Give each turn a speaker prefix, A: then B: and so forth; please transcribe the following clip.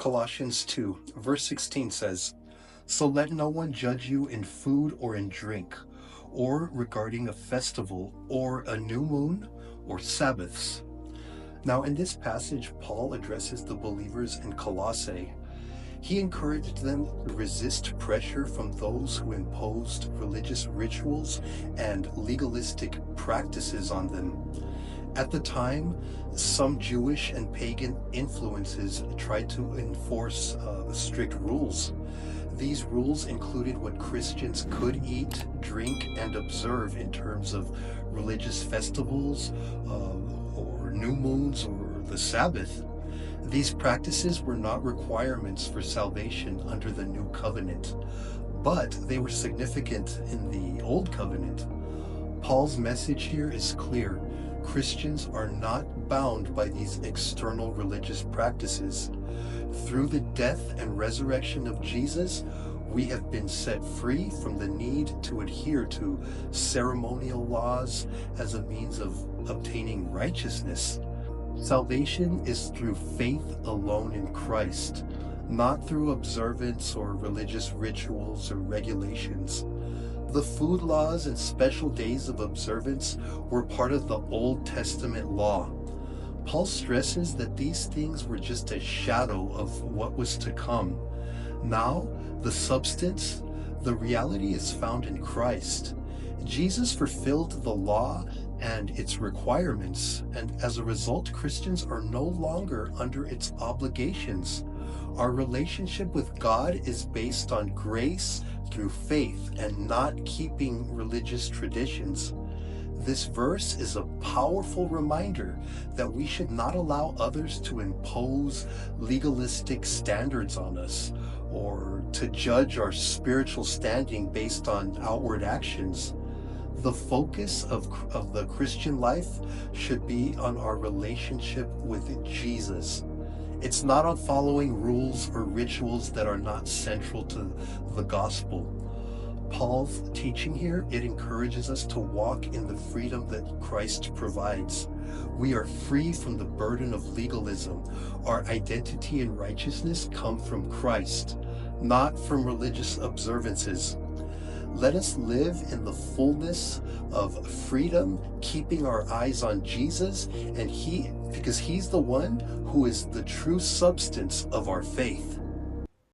A: Colossians 2, verse 16 says, "So let no one judge you in food or in drink, or regarding a festival, or a new moon, or sabbaths." Now, in this passage, Paul addresses the believers in Colossae. He encouraged them to resist pressure from those who imposed religious rituals and legalistic practices on them. At the time, some Jewish and pagan influences tried to enforce strict rules. These rules included what Christians could eat, drink, and observe in terms of religious festivals, or new moons, or the Sabbath. These practices were not requirements for salvation under the New Covenant, but they were significant in the Old Covenant. Paul's message here is clear. Christians are not bound by these external religious practices. Through the death and resurrection of Jesus, we have been set free from the need to adhere to ceremonial laws as a means of obtaining righteousness. Salvation is through faith alone in Christ, not through observance or religious rituals or regulations. The food laws and special days of observance were part of the Old Testament law. Paul stresses that these things were just a shadow of what was to come. Now, the substance, the reality is found in Christ. Jesus fulfilled the law and its requirements, and as a result, Christians are no longer under its obligations. Our relationship with God is based on grace through faith and not keeping religious traditions. This verse is a powerful reminder that we should not allow others to impose legalistic standards on us or to judge our spiritual standing based on outward actions. The focus of the Christian life should be on our relationship with Jesus. It's not on following rules or rituals that are not central to the gospel. Paul's teaching here, it encourages us to walk in the freedom that Christ provides. We are free from the burden of legalism. Our identity and righteousness come from Christ, not from religious observances. Let us live in the fullness of freedom, keeping our eyes on Jesus, and because He's the one who is the true substance of our faith.